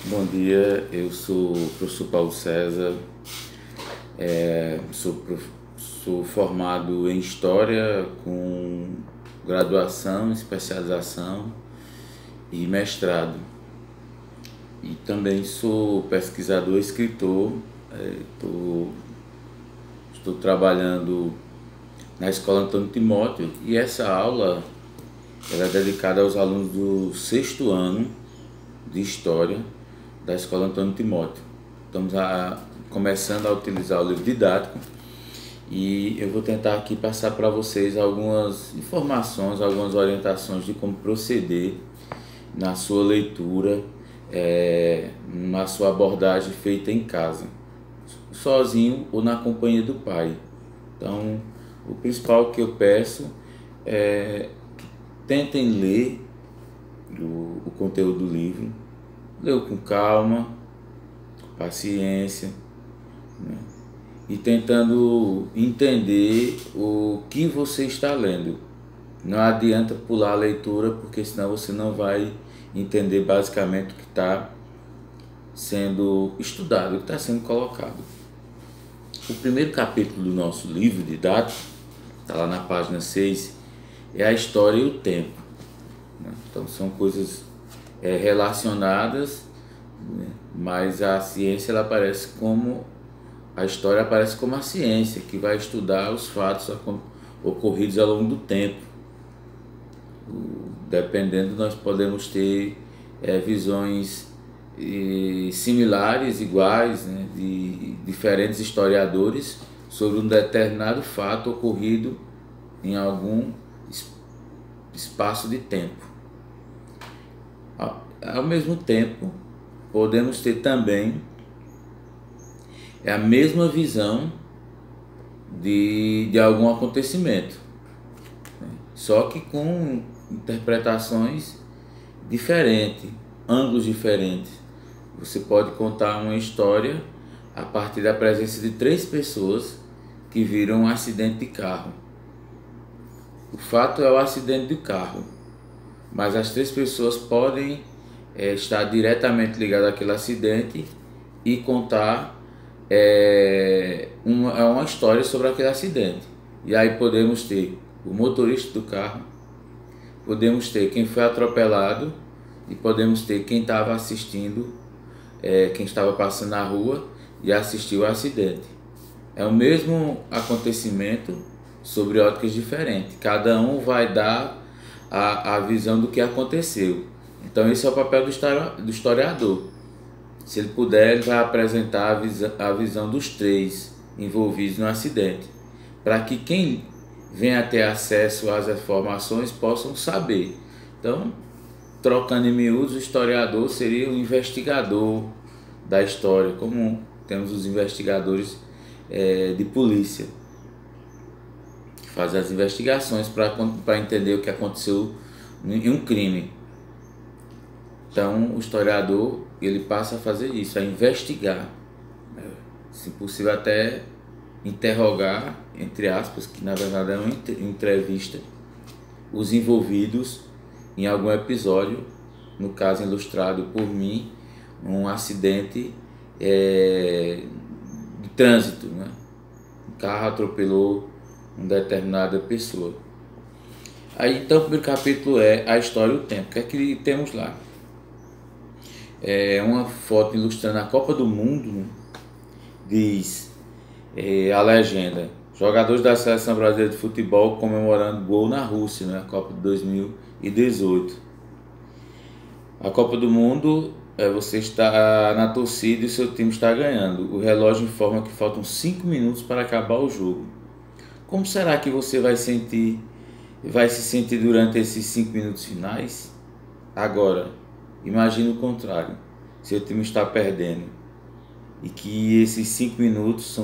Bom dia, eu sou o professor Paulo César, sou formado em História com graduação, especialização e mestrado. E também sou pesquisador e escritor. Estou trabalhando na Escola Antônio Timóteo e essa aula ela é dedicada aos alunos do sexto ano de História da Escola Antônio Timóteo. Estamos começando a utilizar o livro didático e eu vou tentar aqui passar para vocês algumas informações, algumas orientações de como proceder na sua leitura, na sua abordagem feita em casa, sozinho ou na companhia do pai. Então, o principal que eu peço é que tentem ler o conteúdo do livro, leu com calma, paciência, né? E tentando entender o que você está lendo. Não adianta pular a leitura, porque senão você não vai entender basicamente o que está sendo estudado, o que está sendo colocado. O primeiro capítulo do nosso livro didático, está lá na página 6, é a história e o tempo, né? Então são coisas relacionadas, né? Mas a ciência ela aparece como a história aparece como a ciência que vai estudar os fatos ocorridos ao longo do tempo. Dependendo, nós podemos ter visões similares, iguais, né, de diferentes historiadores sobre um determinado fato ocorrido em algum espaço de tempo. Ao mesmo tempo, podemos ter também a mesma visão de algum acontecimento, né? Só que com interpretações diferentes, ângulos diferentes. Você pode contar uma história a partir da presença de 3 pessoas que viram um acidente de carro. O fato é o acidente do carro, mas as 3 pessoas podem estar diretamente ligadas àquele acidente e contar uma história sobre aquele acidente. E aí podemos ter o motorista do carro, podemos ter quem foi atropelado e podemos ter quem estava assistindo, quem estava passando na rua e assistiu ao acidente. É o mesmo acontecimento sobre óticas diferentes. Cada um vai dar a visão do que aconteceu. Então esse é o papel do historiador. Se ele puder, ele vai apresentar a visão dos 3 envolvidos no acidente, para que quem venha ter acesso às informações possam saber. Então, trocando em miúdos, o historiador seria o investigador da história, como temos os investigadores de polícia, que fazem as investigações para entender o que aconteceu em um crime. Então, o historiador ele passa a fazer isso, a investigar, se possível até interrogar, entre aspas, que na verdade é uma entrevista, os envolvidos em algum episódio, no caso ilustrado por mim, um acidente de trânsito, né? Um carro atropelou uma determinada pessoa. Aí então o primeiro capítulo é a história e o tempo. O que é que temos lá? Uma foto ilustrando a Copa do Mundo, né? Diz a legenda: jogadores da Seleção Brasileira de Futebol comemorando gol na Rússia, né? A Copa de 2018. A Copa do Mundo você está na torcida e o seu time está ganhando. O relógio informa que faltam 5 minutos para acabar o jogo. Como será que você vai se sentir durante esses 5 minutos finais? Agora, imagine o contrário, seu time está perdendo e que esses 5 minutos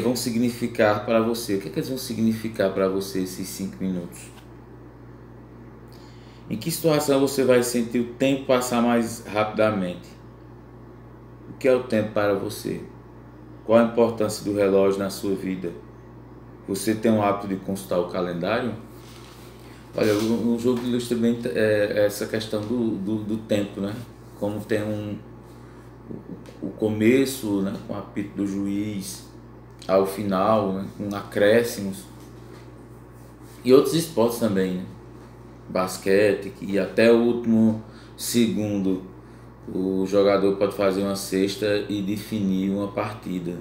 vão significar para você. O que eles vão significar para você esses 5 minutos? Em que situação você vai sentir o tempo passar mais rapidamente? O que é o tempo para você? Qual a importância do relógio na sua vida? Você tem o hábito de consultar o calendário? Olha, o jogo ilustra bem essa questão do tempo, né? Como tem o começo, né, com o apito do juiz, ao final, né, com acréscimos, e outros esportes também, né? Basquete, e até o último segundo o jogador pode fazer uma cesta e definir uma partida.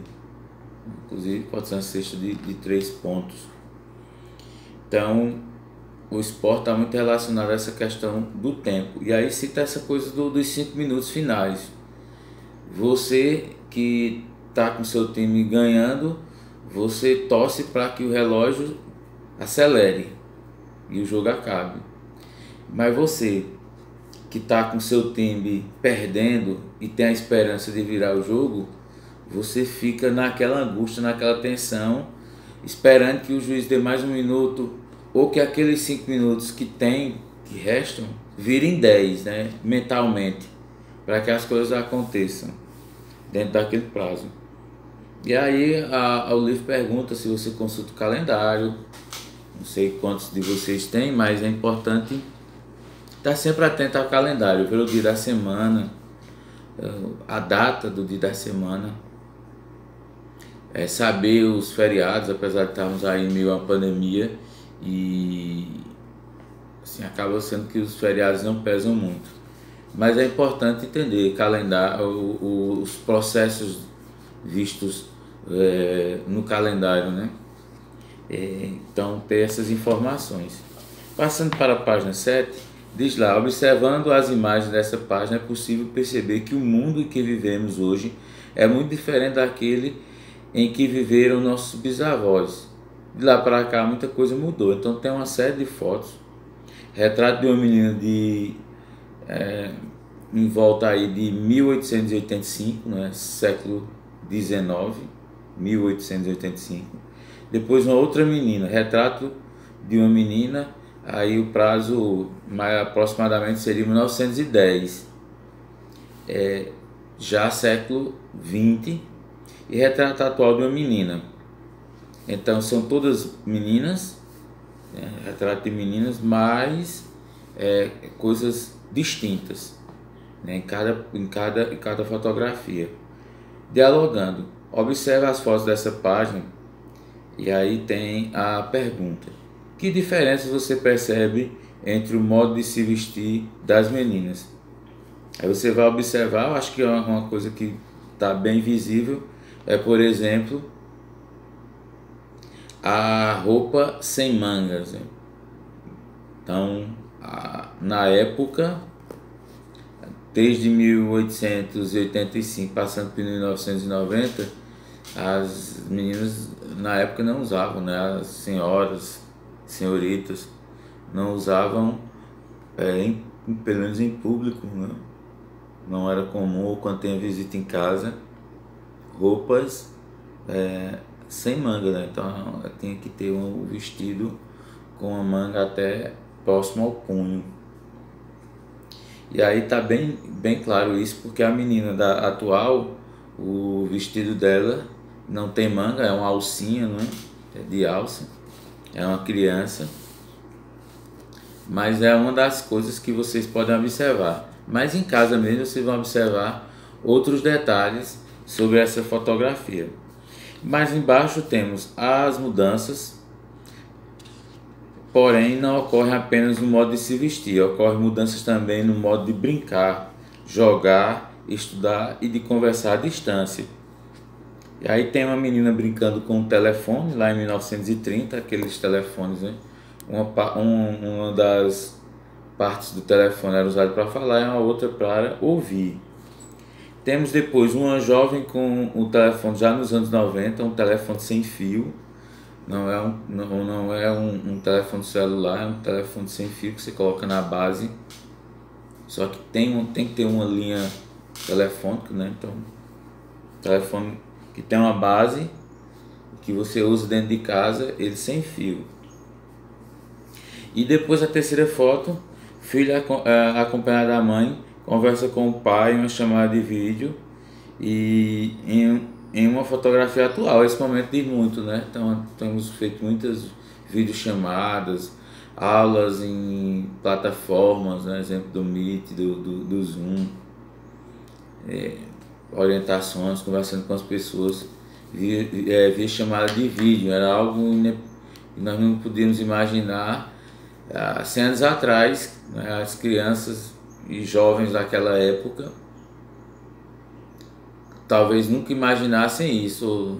Inclusive pode ser uma cesta de 3 pontos. Então o esporte está muito relacionado a essa questão do tempo. E aí cita essa coisa dos 5 minutos finais. Você que está com seu time ganhando, você torce para que o relógio acelere e o jogo acabe. Mas você que está com seu time perdendo e tem a esperança de virar o jogo, você fica naquela angústia, naquela tensão, esperando que o juiz dê mais um minuto, ou que aqueles 5 minutos que restam, virem 10, né, mentalmente, para que as coisas aconteçam dentro daquele prazo. E aí o livro pergunta se você consulta o calendário. Não sei quantos de vocês têm, mas é importante estar sempre atento ao calendário, ver o dia da semana, a data do dia da semana, saber os feriados, apesar de estarmos aí em meio à pandemia, e assim, acaba sendo que os feriados não pesam muito. Mas é importante entender calendário, os processos vistos no calendário, né? Então, ter essas informações. Passando para a página 7, diz lá: observando as imagens dessa página é possível perceber que o mundo em que vivemos hoje é muito diferente daquele em que viveram nossos bisavós. De lá para cá muita coisa mudou. Então tem uma série de fotos, retrato de uma menina em volta aí de 1885, né, século XIX, 1885. Depois uma outra menina, retrato de uma menina, aí o prazo mais aproximadamente seria 1910, já século XX, e retrato atual de uma menina. Então são todas meninas, né, retrato de meninas, mas coisas distintas, né, em cada fotografia. Dialogando, observe as fotos dessa página e aí tem a pergunta: que diferença você percebe entre o modo de se vestir das meninas? Aí você vai observar, eu acho que é uma coisa que está bem visível, por exemplo, a roupa sem mangas. Então, na época, desde 1885, passando por 1990, as meninas na época não usavam, né? As senhoras, senhoritas, não usavam, pelo menos em público, né? Não era comum, ou quando tem visita em casa, roupas sem manga, né? Então tinha que ter um vestido com a manga até próximo ao punho. E aí tá bem claro isso, porque a menina atual, o vestido dela não tem manga, é uma alcinha, né? É de alça, é uma criança, mas é uma das coisas que vocês podem observar. Mas em casa mesmo vocês vão observar outros detalhes sobre essa fotografia. Mais embaixo temos as mudanças, porém não ocorrem apenas no modo de se vestir, ocorrem mudanças também no modo de brincar, jogar, estudar e de conversar à distância. E aí tem uma menina brincando com um telefone, lá em 1930, aqueles telefones, né? Uma das partes do telefone era usada para falar e a outra para ouvir. Temos depois uma jovem com o telefone já nos anos 90, um telefone sem fio. Não é um telefone celular, é um telefone sem fio que você coloca na base. Só que tem que ter uma linha telefônica, né? Então, telefone que tem uma base que você usa dentro de casa, ele sem fio. E depois a terceira foto, filha acompanhada da mãe, conversa com o pai em uma chamada de vídeo e em uma fotografia atual. Esse momento diz muito, né? Então temos feito muitas videochamadas, aulas em plataformas, né, exemplo do Meet, do Zoom, orientações, conversando com as pessoas via chamada de vídeo. Era algo que nós não podíamos imaginar há 100 anos atrás, né, as crianças e jovens daquela época talvez nunca imaginassem isso, ou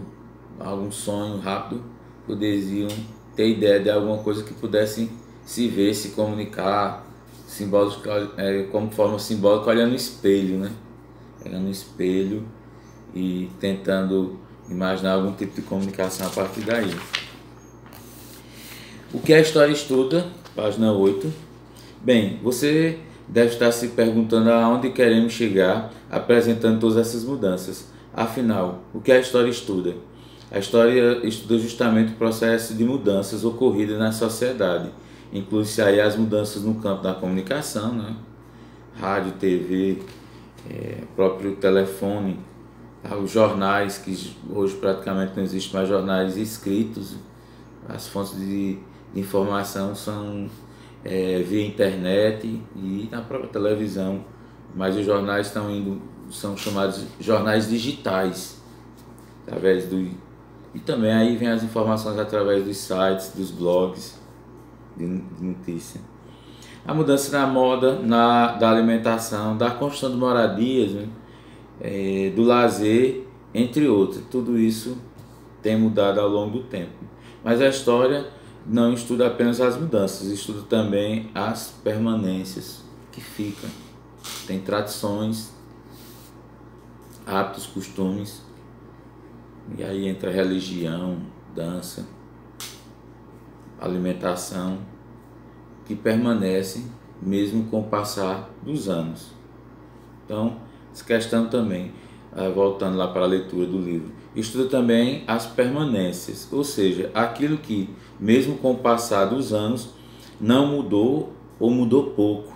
algum sonho rápido, poderiam ter ideia de alguma coisa que pudessem se ver, se comunicar, como forma simbólica, olhando no espelho, né? Olhando no espelho e tentando imaginar algum tipo de comunicação a partir daí. O que a história estuda? Página 8. Bem, você deve estar se perguntando aonde queremos chegar apresentando todas essas mudanças. Afinal, o que a história estuda? A história estuda justamente o processo de mudanças ocorridas na sociedade. Inclui-se aí as mudanças no campo da comunicação, né? Rádio, TV, próprio telefone, os jornais, que hoje praticamente não existem mais jornais escritos, as fontes de informação são via internet e na própria televisão, mas os jornais são chamados jornais digitais, e também aí vem as informações através dos sites, dos blogs de notícia. A mudança na moda, da alimentação, da construção de moradias, né? Do lazer, entre outros. Tudo isso tem mudado ao longo do tempo. Mas a história não estuda apenas as mudanças, estuda também as permanências que ficam. Tem tradições, hábitos, costumes, e aí entra religião, dança, alimentação, que permanecem mesmo com o passar dos anos. Então, essa questão também, voltando lá para a leitura do livro, estuda também as permanências, ou seja, aquilo que, mesmo com o passar dos anos, não mudou ou mudou pouco.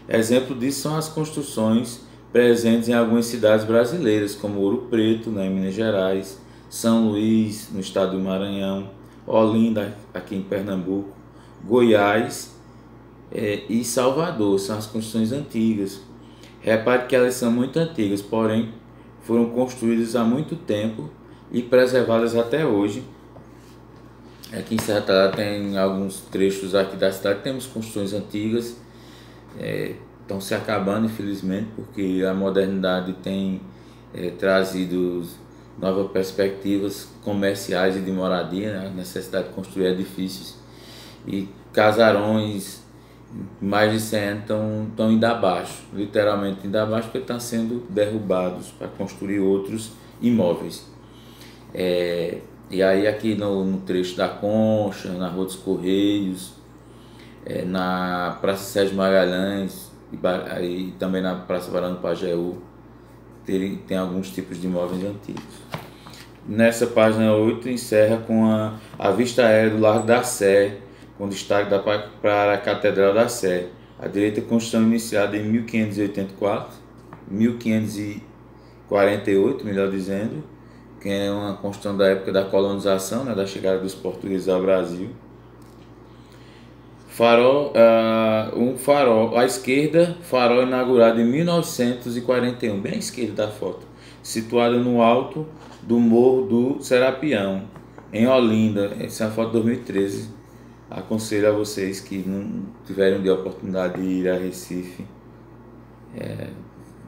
Exemplo disso são as construções presentes em algumas cidades brasileiras, como Ouro Preto, em Minas Gerais, São Luís, no estado do Maranhão, Olinda, aqui em Pernambuco, Goiás e Salvador. São as construções antigas. Repare que elas são muito antigas, porém foram construídas há muito tempo e preservadas até hoje. Aqui em Serra Talhada tem alguns trechos aqui da cidade, temos construções antigas, estão se acabando infelizmente, porque a modernidade tem trazido novas perspectivas comerciais e de moradia, né? A necessidade de construir edifícios e casarões mais de 100 anos estão indo abaixo, literalmente indo abaixo, porque estão sendo derrubados para construir outros imóveis. E aí aqui no trecho da Concha, na Rua dos Correios, na Praça Sérgio Magalhães e também na Praça Barão do Pajeú, tem alguns tipos de imóveis antigos. Nessa página 8 encerra com a vista aérea do Largo da Sé, com destaque para a Catedral da Sé. A direita, construção iniciada em 1548, melhor dizendo, que é uma construção da época da colonização, né, da chegada dos portugueses ao Brasil. Um farol à esquerda, farol inaugurado em 1941, bem à esquerda da foto, situado no alto do Morro do Serapião, em Olinda. Essa é a foto de 2013. Aconselho a vocês que não tiverem a oportunidade de ir a Recife,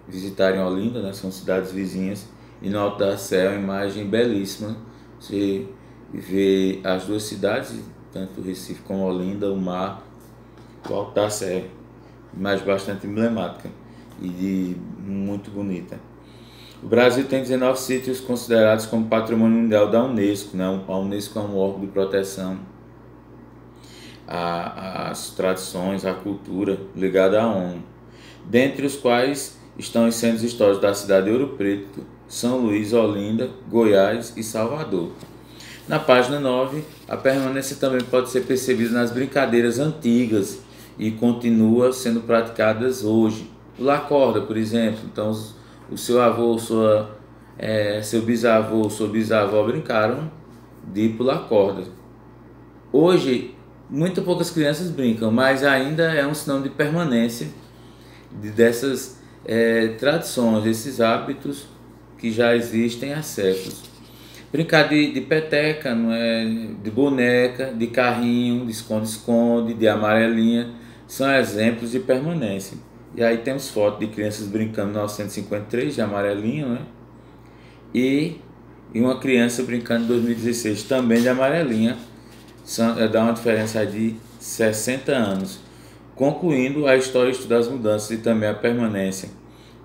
visitarem Olinda, né? São cidades vizinhas, e no Alto da Sé é uma imagem belíssima. Você vê as duas cidades, tanto Recife como Olinda, o mar, o Alto da Sé, imagem bastante emblemática e muito bonita. O Brasil tem 19 sítios considerados como Patrimônio Mundial da Unesco, né? A Unesco é um órgão de proteção às tradições, à cultura ligada à ONU, dentre os quais estão os centros históricos da cidade de Ouro Preto, São Luís, Olinda, Goiás e Salvador. Na página 9, a permanência também pode ser percebida nas brincadeiras antigas e continua sendo praticadas hoje. Pular corda, por exemplo. Então, o seu avô, seu bisavô, sua bisavó brincaram de pular corda. Hoje, muito poucas crianças brincam, mas ainda é um sinal de permanência dessas tradições, desses hábitos que já existem há séculos. Brincar de peteca, não é? De boneca, de carrinho, de esconde-esconde, de amarelinha, são exemplos de permanência. E aí temos fotos de crianças brincando em 1953 de amarelinho, né? E uma criança brincando em 2016 também de amarelinha, dá uma diferença de 60 anos. Concluindo, a história estuda as mudanças e também a permanência.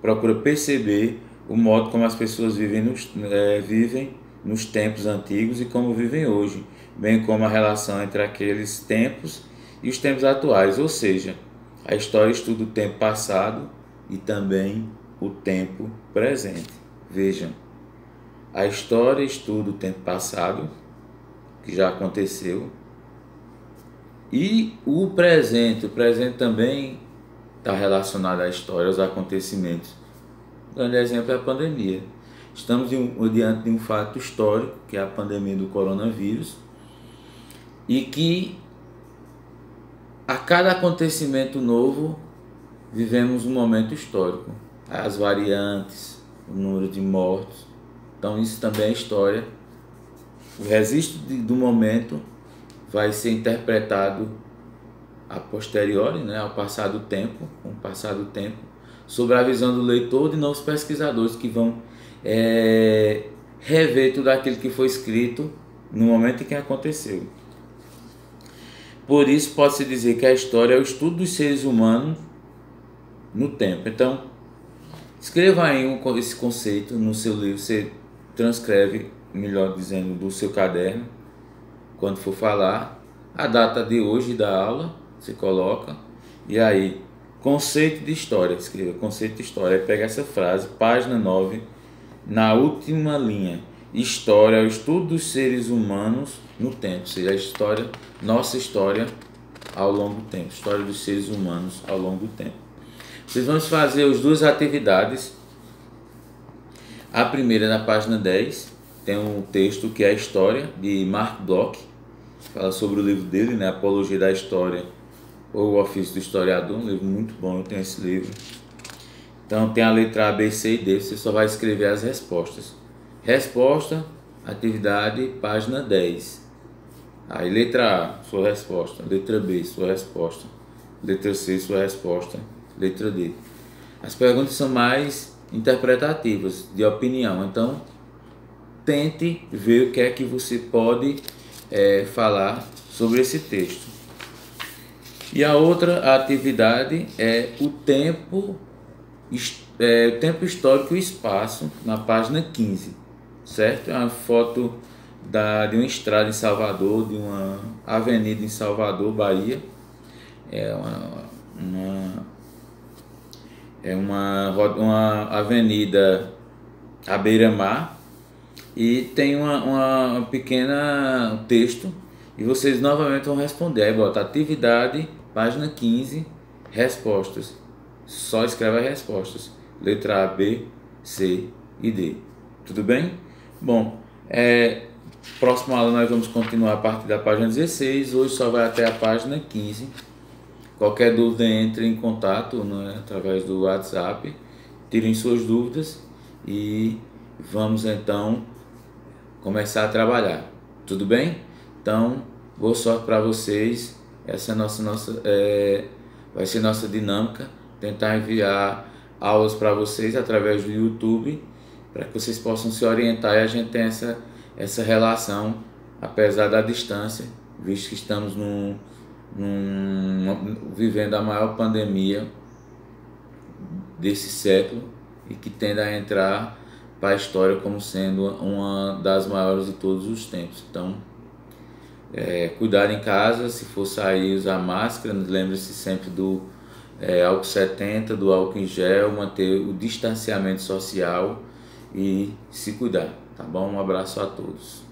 Procura perceber o modo como as pessoas vivem nos tempos antigos e como vivem hoje, bem como a relação entre aqueles tempos e os tempos atuais, ou seja, a história estuda o tempo passado e também o tempo presente. Vejam, a história estuda o tempo passado, que já aconteceu, e o presente também está relacionado à história, aos acontecimentos. Um grande exemplo é a pandemia. Estamos diante de um fato histórico, que é a pandemia do coronavírus, e que a cada acontecimento novo vivemos um momento histórico. As variantes, o número de mortos, então isso também é história. O registro do momento vai ser interpretado a posteriori, né, ao passar do tempo, com o passar do tempo, sobre a visão do leitor, de novos pesquisadores que vão rever tudo aquilo que foi escrito no momento em que aconteceu. Por isso pode-se dizer que a história é o estudo dos seres humanos no tempo. Então, escreva aí esse conceito no seu livro, você transcreve, melhor dizendo, do seu caderno, quando for falar, a data de hoje da aula, você coloca, e aí, conceito de história, escreva conceito de história, aí pega essa frase, página 9, na última linha, história é o estudo dos seres humanos no tempo, ou seja, a história, nossa história ao longo do tempo, história dos seres humanos ao longo do tempo. Vocês vão fazer as duas atividades. A primeira na página 10, tem um texto que é a história de Mark Bloch, fala sobre o livro dele, né, Apologia da História ou o Ofício do Historiador, um livro muito bom, eu tenho esse livro. Então tem a letra A, B, C e D, você só vai escrever as respostas. Resposta, atividade, página 10. Aí letra A, sua resposta. Letra B, sua resposta. Letra C, sua resposta. Letra D. As perguntas são mais interpretativas, de opinião. Então, tente ver o que é que você pode falar sobre esse texto. E a outra atividade é o tempo histórico e espaço, na página 15. Certo? É uma foto de uma estrada em Salvador, de uma avenida em Salvador, Bahia. É uma avenida à beira-mar e tem uma pequena texto e vocês novamente vão responder. Aí bota atividade, página 15, respostas. Só escreve as respostas. Letra A, B, C e D. Tudo bem? Bom, próxima aula nós vamos continuar a partir da página 16. Hoje só vai até a página 15. Qualquer dúvida, entre em contato, né, através do WhatsApp. Tirem suas dúvidas e vamos então começar a trabalhar. Tudo bem? Então, boa sorte para vocês. Essa vai ser nossa dinâmica. Tentar enviar aulas para vocês através do YouTube, para que vocês possam se orientar e a gente tenha essa relação, apesar da distância, visto que estamos vivendo a maior pandemia desse século e que tende a entrar para a história como sendo uma das maiores de todos os tempos. Então, cuidar em casa, se for sair, usar máscara, lembre-se sempre do álcool 70, do álcool em gel, manter o distanciamento social e se cuidar, tá bom? Um abraço a todos.